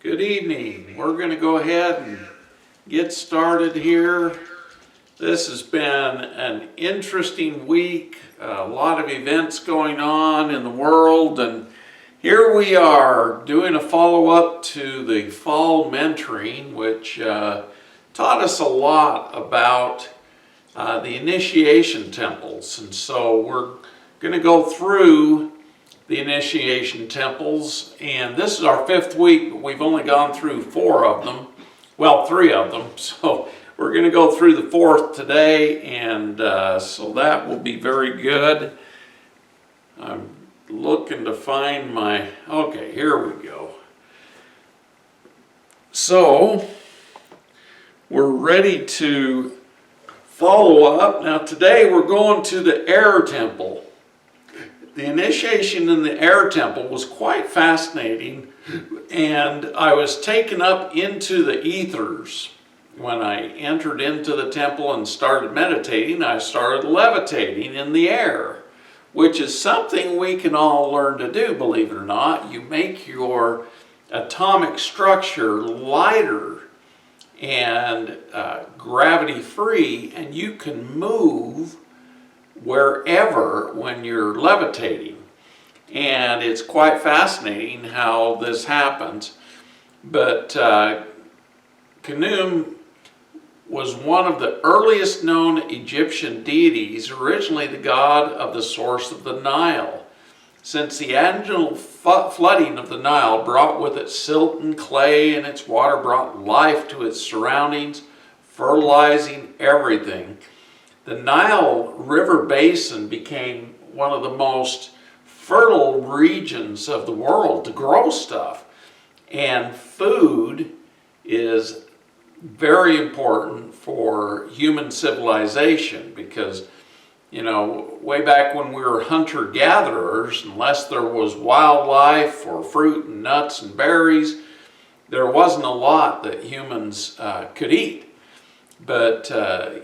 Good evening. We're going to go ahead and get started here. This has been an interesting week, a lot of events going on in the world, and here we are doing a follow-up to the fall mentoring, which taught us a lot about the initiation temples. And so we're going to go through the initiation temples, and this is our fifth week, but we've only gone through four of them. Well, three of them. So we're going to go through the fourth today, and so that will be very good. I'm looking to find my, okay, here we go. So we're ready to follow up. Now today we're going to the air temple. The initiation in the air temple was quite fascinating, and I was taken up into the ethers. When I entered into the temple and started meditating, I started levitating in the air, which is something we can all learn to do, believe it or not. You make your atomic structure lighter and gravity-free, and you can move wherever when you're levitating. And it's quite fascinating how this happens. But Canoe was one of the earliest known Egyptian deities, originally the god of the source of the Nile. Since the annual flooding of the Nile brought with it silt and clay, and its water brought life to its surroundings, fertilizing everything, the Nile River Basin became one of the most fertile regions of the world to grow stuff. And food is very important for human civilization because, you know, way back when we were hunter-gatherers, unless there was wildlife or fruit and nuts and berries, there wasn't a lot that humans could eat. But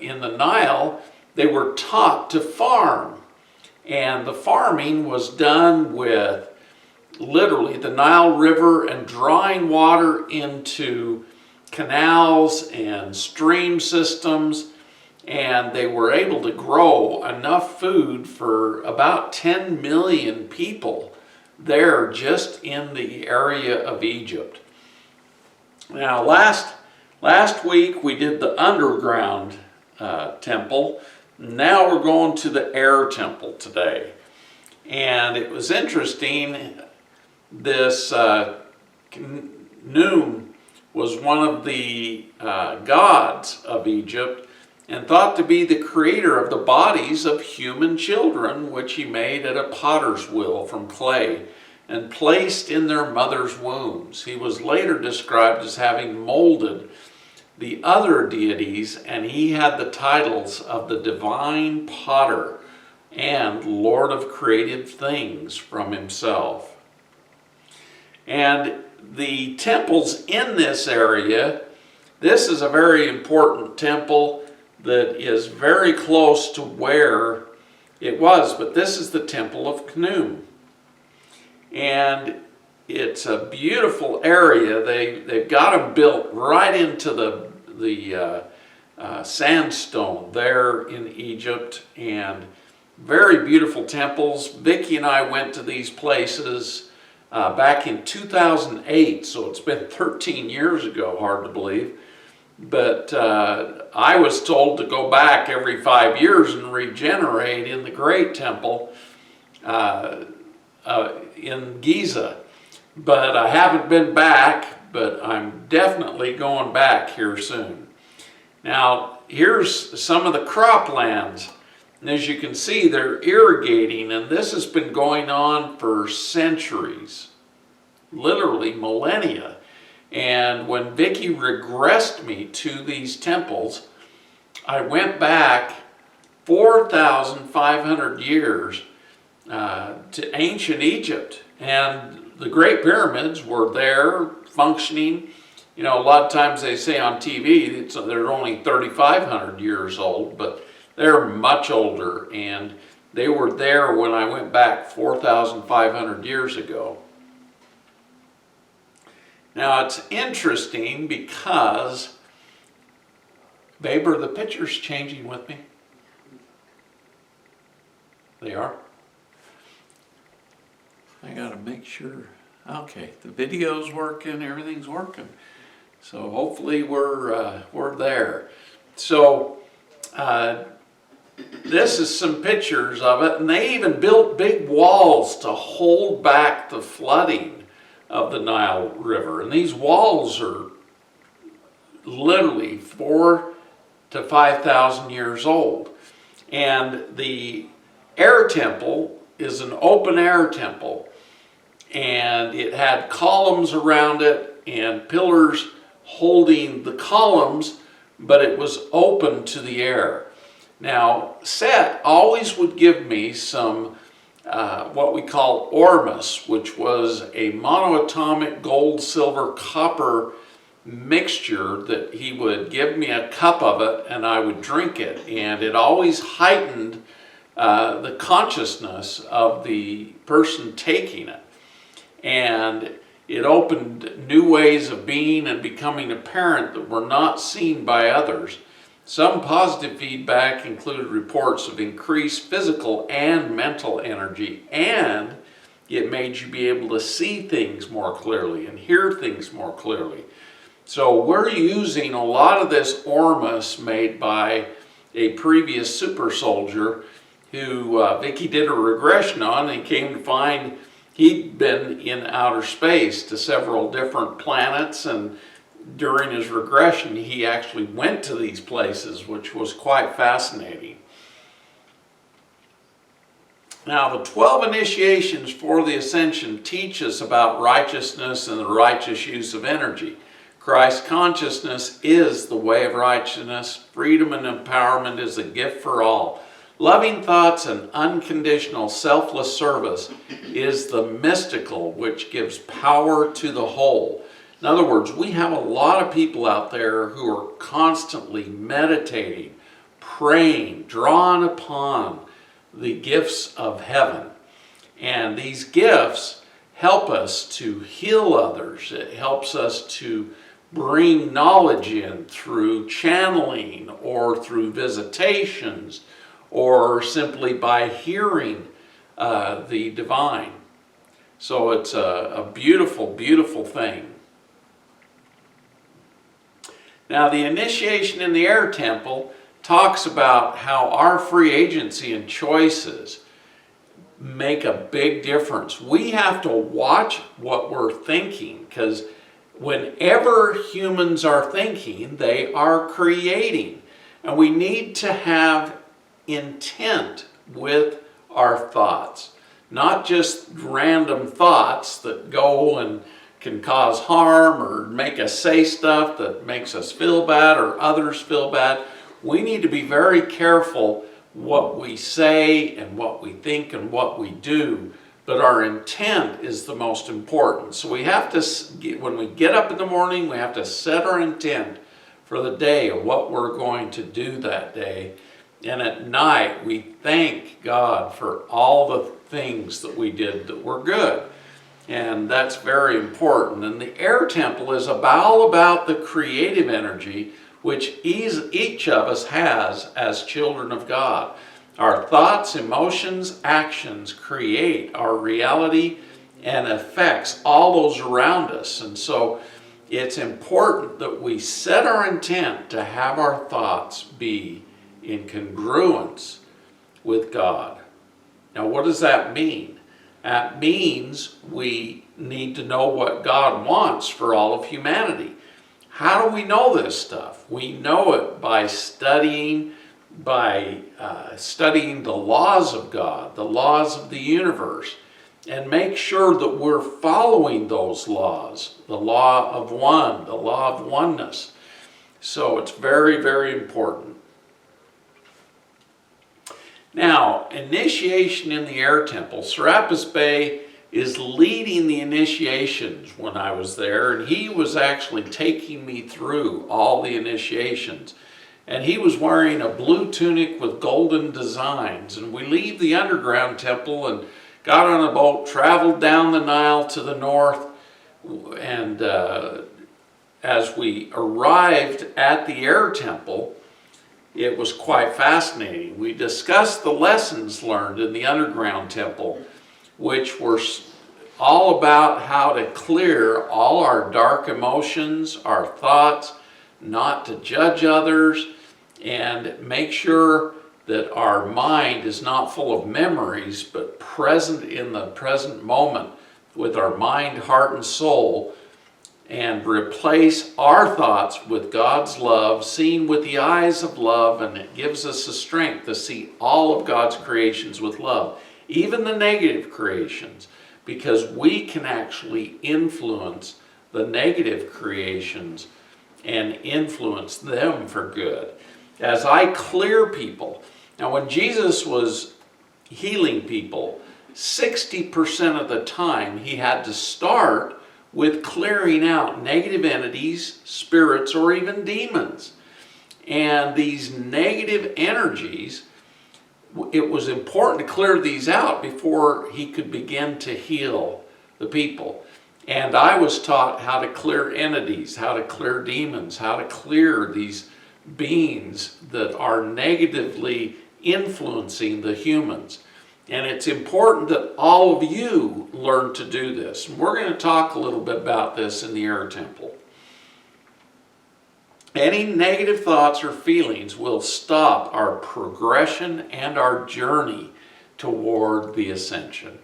in the Nile, they were taught to farm. And the farming was done with literally the Nile River and drawing water into canals and stream systems. And they were able to grow enough food for about 10 million people there just in the area of Egypt. Now, last week we did the underground temple. Now we're going to the air temple today. And it was interesting, this Canoe was one of the gods of Egypt and thought to be the creator of the bodies of human children, which he made at a potter's wheel from clay and placed in their mother's wombs. He was later described as having molded the other deities, and he had the titles of the divine potter and Lord of creative things from himself. And the temples in this area, this is a very important temple that is very close to where it was, but this is the temple of Canoe. And it's a beautiful area. They've got them built right into the sandstone there in Egypt, and very beautiful temples. Vicki and I went to these places back in 2008, so it's been 13 years ago, hard to believe. But I was told to go back every 5 years and regenerate in the Great Temple in Giza. But I haven't been back, but I'm definitely going back here soon. Now, here's some of the croplands. And as you can see, they're irrigating, and this has been going on for centuries, literally millennia. And when Vicki regressed me to these temples, I went back 4,500 years to ancient Egypt. And the Great Pyramids were there functioning. You know, a lot of times they say on TV they're only 3,500 years old, but they're much older, and they were there when I went back 4,500 years ago. Now it's interesting because, babe, are the pictures changing with me? They are? I gotta make sure. Okay, the video's working, everything's working. So hopefully we're there. So this is some pictures of it, and they even built big walls to hold back the flooding of the Nile River. And these walls are literally 4,000 to 5,000 years old. And the air temple is an open air temple, and it had columns around it and pillars holding the columns, but it was open to the air. Now, Set always would give me some what we call ormus, which was a monoatomic gold, silver, copper mixture that he would give me a cup of it and I would drink it, and it always heightened the consciousness of the person taking it, and it opened new ways of being and becoming apparent that were not seen by others. Some positive feedback included reports of increased physical and mental energy, and it made you be able to see things more clearly and hear things more clearly. So we're using a lot of this ormus made by a previous super soldier who Vicky did a regression on, and came to find he'd been in outer space to several different planets, and during his regression he actually went to these places, which was quite fascinating. Now, the 12 initiations for the Ascension teach us about righteousness and the righteous use of energy. Christ consciousness is the way of righteousness. Freedom and empowerment is a gift for all. Loving thoughts and unconditional selfless service is the mystical which gives power to the whole. In other words, we have a lot of people out there who are constantly meditating, praying, drawn upon the gifts of heaven. And these gifts help us to heal others. It helps us to bring knowledge in through channeling or through visitations or simply by hearing the divine. So it's a beautiful, beautiful thing. Now, the initiation in the air temple talks about how our free agency and choices make a big difference. We have to watch what we're thinking, because whenever humans are thinking, they are creating. And we need to have intent with our thoughts, not just random thoughts that go and can cause harm or make us say stuff that makes us feel bad or others feel bad. We need to be very careful what we say and what we think and what we do, but our intent is the most important. So we have to, when we get up in the morning, we have to set our intent for the day of what we're going to do that day. And at night, we thank God for all the things that we did that were good. And that's very important. And the air temple is all about the creative energy which each of us has as children of God. Our thoughts, emotions, actions create our reality and affects all those around us. And so it's important that we set our intent to have our thoughts be in congruence with God. Now, what does that mean? That means we need to know what God wants for all of humanity. How do we know this stuff? We know it by studying the laws of God, the laws of the universe, and make sure that we're following those laws, the law of one, the law of oneness. So it's very, very important. Now, initiation in the air temple. Serapis Bey is leading the initiations when I was there, and he was actually taking me through all the initiations. And he was wearing a blue tunic with golden designs. And we leave the underground temple and got on a boat, traveled down the Nile to the north, And as we arrived at the air temple, it was quite fascinating. We discussed the lessons learned in the underground temple, which were all about how to clear all our dark emotions, our thoughts, not to judge others, and make sure that our mind is not full of memories, but present in the present moment with our mind, heart, and soul, and replace our thoughts with God's love, seen with the eyes of love, and it gives us the strength to see all of God's creations with love, even the negative creations, because we can actually influence the negative creations and influence them for good. As I clear people, now when Jesus was healing people, 60% of the time he had to start with clearing out negative entities, spirits, or even demons. And these negative energies, it was important to clear these out before he could begin to heal the people. And I was taught how to clear entities, how to clear demons, how to clear these beings that are negatively influencing the humans. And it's important that all of you learn to do this. And we're going to talk a little bit about this in the air temple. Any negative thoughts or feelings will stop our progression and our journey toward the ascension.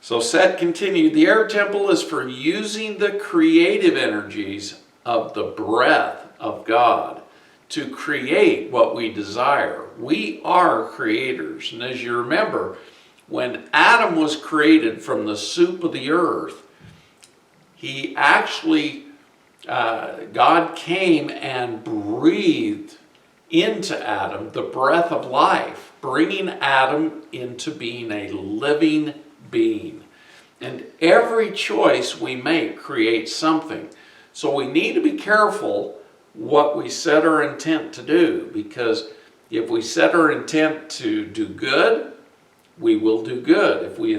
So Seth continued, the air temple is for using the creative energies of the breath of God to create what we desire. We are creators. And as you remember, when Adam was created from the soup of the earth, he actually, God came and breathed into Adam the breath of life, bringing Adam into being a living being. And every choice we make creates something. So we need to be careful what we set our intent to do, because if we set our intent to do good, we will do good. If we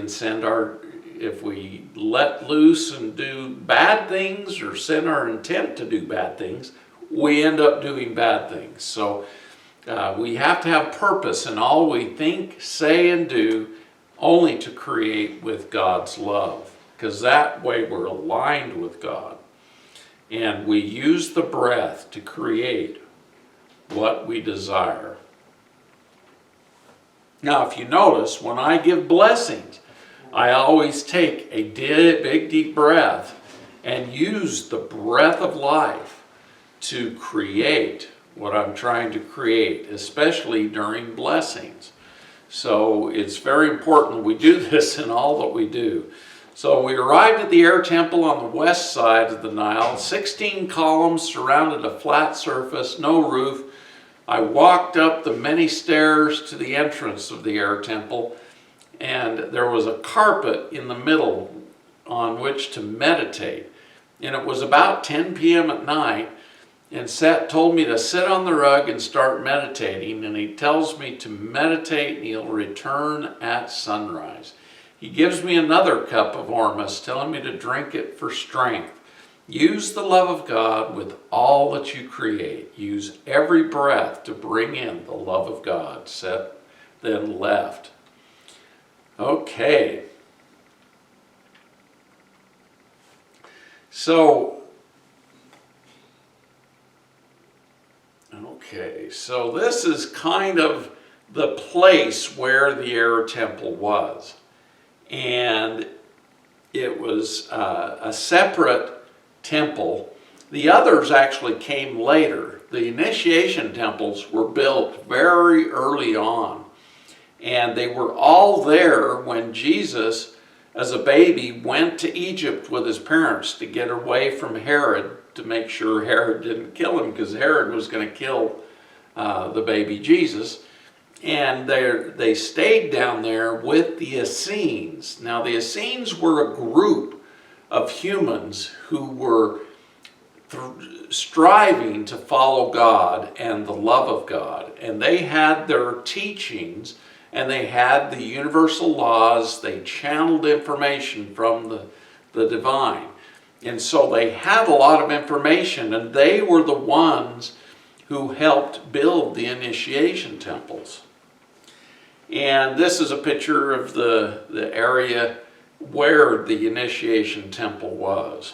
let loose and do bad things or set our intent to do bad things, we end up doing bad things. So we have to have purpose in all we think, say, and do, only to create with God's love, because that way we're aligned with God. And we use the breath to create what we desire. Now, if you notice, when I give blessings, I always take a big, deep breath and use the breath of life to create what I'm trying to create, especially during blessings. So it's very important we do this in all that we do. So we arrived at the air temple on the west side of the Nile. 16 columns surrounded a flat surface, no roof. I walked up the many stairs to the entrance of the air temple, and there was a carpet in the middle on which to meditate. And it was about 10 p.m. at night, and Seth told me to sit on the rug and start meditating, and he tells me to meditate and he'll return at sunrise. He gives me another cup of ormus, telling me to drink it for strength. Use the love of God with all that you create. Use every breath to bring in the love of God. Seth then left. Okay. So this is kind of the place where the air temple was. And it was a separate temple. The others actually came later. The initiation temples were built very early on. And they were all there when Jesus, as a baby, went to Egypt with his parents to get away from Herod, to make sure Herod didn't kill him, because Herod was going to kill the baby Jesus. And they stayed down there with the Essenes. Now the Essenes were a group of humans who were striving to follow God and the love of God. And they had their teachings, and they had the universal laws. They channeled information from the the divine. And so they had a lot of information, and they were the ones who helped build the initiation temples. And this is a picture of the area where the initiation temple was.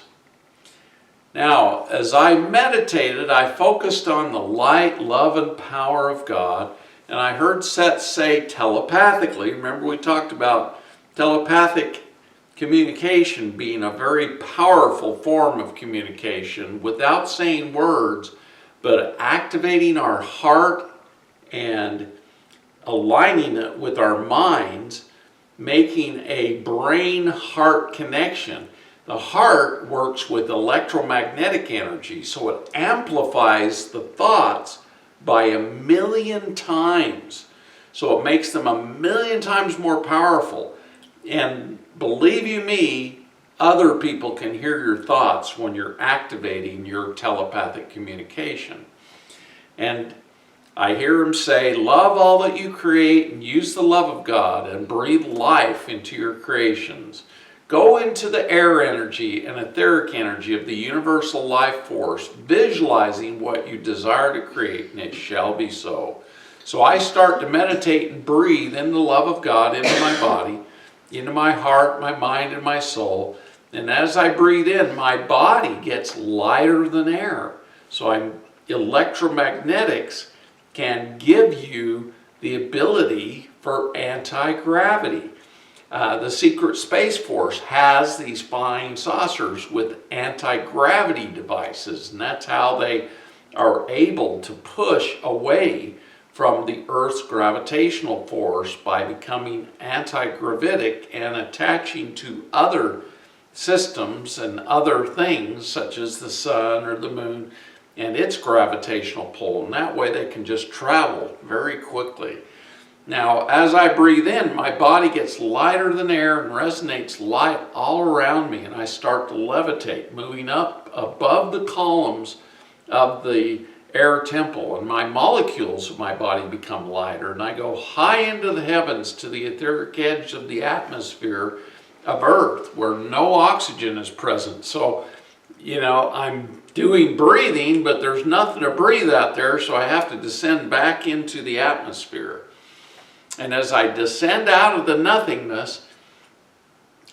Now, as I meditated, I focused on the light, love, and power of God, and I heard Seth say telepathically. Remember, we talked about telepathic communication being a very powerful form of communication without saying words, but activating our heart and aligning it with our minds, making a brain-heart connection. The heart works with electromagnetic energy, so it amplifies the thoughts by 1,000,000 times. So it makes them 1,000,000 times more powerful. And believe you me, other people can hear your thoughts when you're activating your telepathic communication. And I hear him say, love all that you create and use the love of God and breathe life into your creations. Go into the air energy and etheric energy of the universal life force, visualizing what you desire to create, and it shall be so. So I start to meditate and breathe in the love of God into my body, into my heart, my mind, and my soul. And as I breathe in, my body gets lighter than air. So electromagnetics can give you the ability for anti-gravity. The secret Space Force has these flying saucers with anti-gravity devices, and that's how they are able to push away from the Earth's gravitational force by becoming anti-gravitic and attaching to other systems and other things such as the sun or the moon and its gravitational pull, and that way they can just travel very quickly. Now, as I breathe in, my body gets lighter than air and resonates light all around me, and I start to levitate, moving up above the columns of the air temple, and my molecules of my body become lighter, and I go high into the heavens to the etheric edge of the atmosphere of Earth, where no oxygen is present. So, I'm doing breathing, but there's nothing to breathe out there, so I have to descend back into the atmosphere. And as I descend out of the nothingness,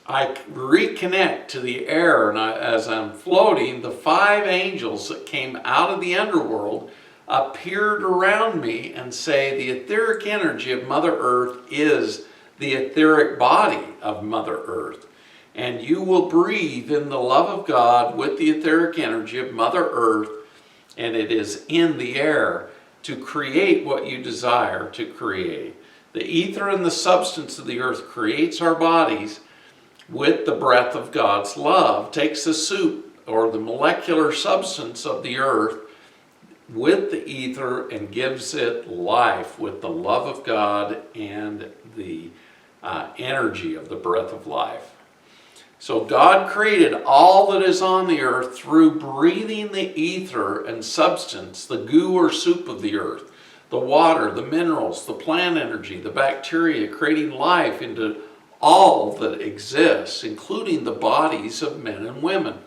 I reconnect to the air, and as I'm floating, the 5 angels that came out of the underworld appeared around me and say, the etheric energy of Mother Earth is the etheric body of Mother Earth. And you will breathe in the love of God with the etheric energy of Mother Earth, and it is in the air to create what you desire to create. The ether and the substance of the earth creates our bodies with the breath of God's love, takes the soup or the molecular substance of the earth with the ether and gives it life with the love of God and the energy of the breath of life. So God created all that is on the earth through breathing the ether and substance, the goo or soup of the earth, the water, the minerals, the plant energy, the bacteria, creating life into all that exists, including the bodies of men and women.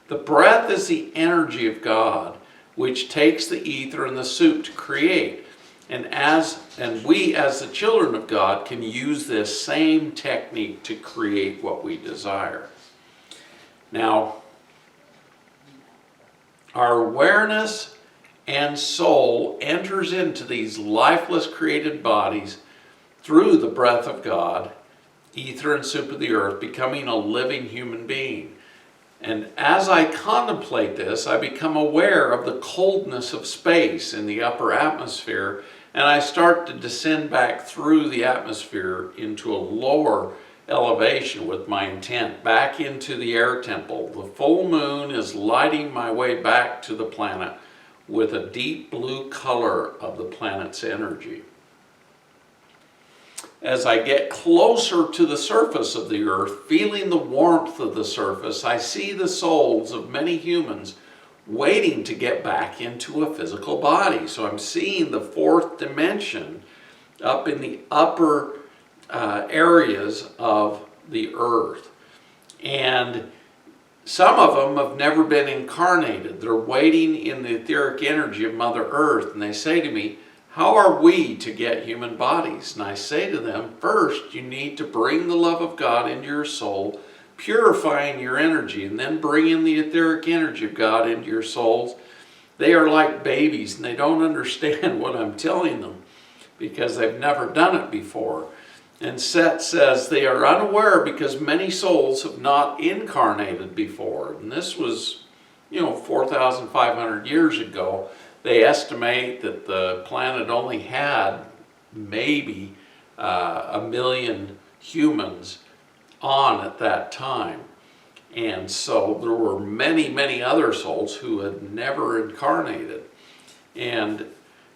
The breath is the energy of God, which takes the ether and the soup to create. And we, as the children of God, can use this same technique to create what we desire. Now, our awareness and soul enters into these lifeless created bodies through the breath of God, ether and soup of the earth, becoming a living human being. And as I contemplate this, I become aware of the coldness of space in the upper atmosphere, and I start to descend back through the atmosphere into a lower elevation with my intent, back into the air temple. The full moon is lighting my way back to the planet with a deep blue color of the planet's energy. As I get closer to the surface of the earth, feeling the warmth of the surface, I see the souls of many humans waiting to get back into a physical body. So I'm seeing the 4th dimension up in the upper areas of the earth. And some of them have never been incarnated. They're waiting in the etheric energy of Mother Earth. And they say to me, how are we to get human bodies? And I say to them, first, you need to bring the love of God into your soul, purifying your energy, and then bring in the etheric energy of God into your souls. They are like babies, and they don't understand what I'm telling them because they've never done it before. And Set says they are unaware because many souls have not incarnated before. And this was, 4,500 years ago. They estimate that the planet only had maybe 1 million humans on at that time. And so there were many, many other souls who had never incarnated. And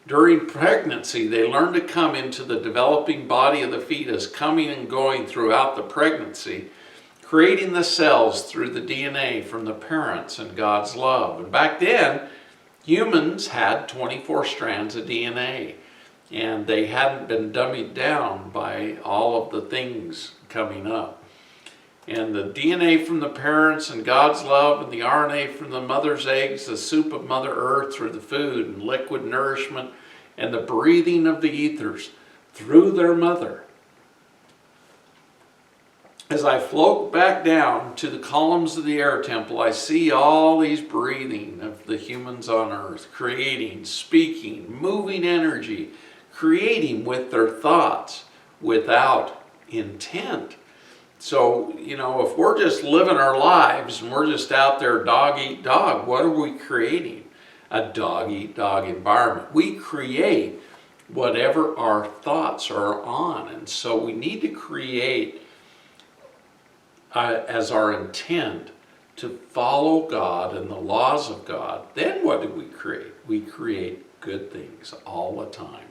during pregnancy, they learn to come into the developing body of the fetus, coming and going throughout the pregnancy, creating the cells through the DNA from the parents and God's love. And back then, humans had 24 strands of DNA, and they hadn't been dummied down by all of the things coming up. And the DNA from the parents and God's love, and the RNA from the mother's eggs, the soup of Mother Earth through the food and liquid nourishment, and the breathing of the ethers through their mother. As I float back down to the columns of the air temple, I see all these breathing of the humans on earth, creating, speaking, moving energy, creating with their thoughts without intent. So, if we're just living our lives and we're just out there dog eat dog, what are we creating? A dog eat dog environment. We create whatever our thoughts are on. And so we need to create as our intent to follow God and the laws of God. Then what do we create? We create good things all the time.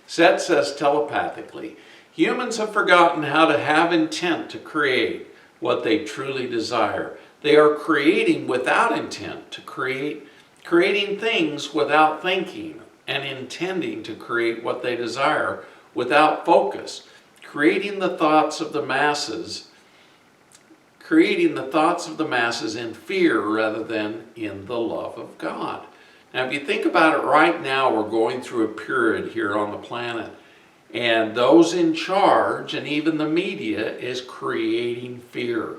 Set says telepathically, humans have forgotten how to have intent to create what they truly desire. They are creating without intent to creating things without thinking, and intending to create what they desire without focus, creating the thoughts of the masses in fear rather than in the love of God. Now, if you think about it right now, we're going through a period here on the planet, and those in charge and even the media is creating fear.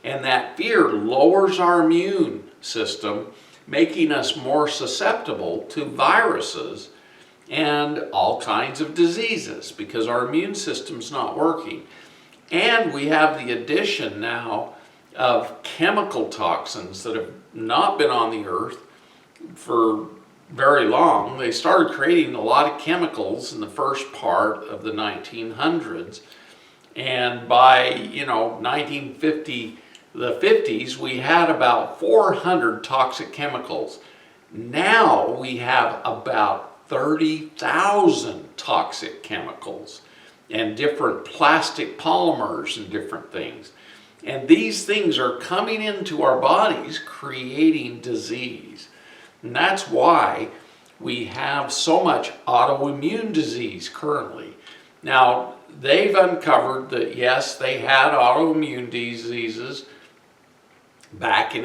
And that fear lowers our immune system, making us more susceptible to viruses and all kinds of diseases because our immune system's not working. And we have the addition now of chemical toxins that have not been on the earth for very long. They started creating a lot of chemicals in the first part of the 1900s. And by, 1950, the 50s, we had about 400 toxic chemicals. Now we have about 30,000 toxic chemicals and different plastic polymers and different things. And these things are coming into our bodies, creating disease. And that's why we have so much autoimmune disease currently. Now, they've uncovered that, yes, they had autoimmune diseases back in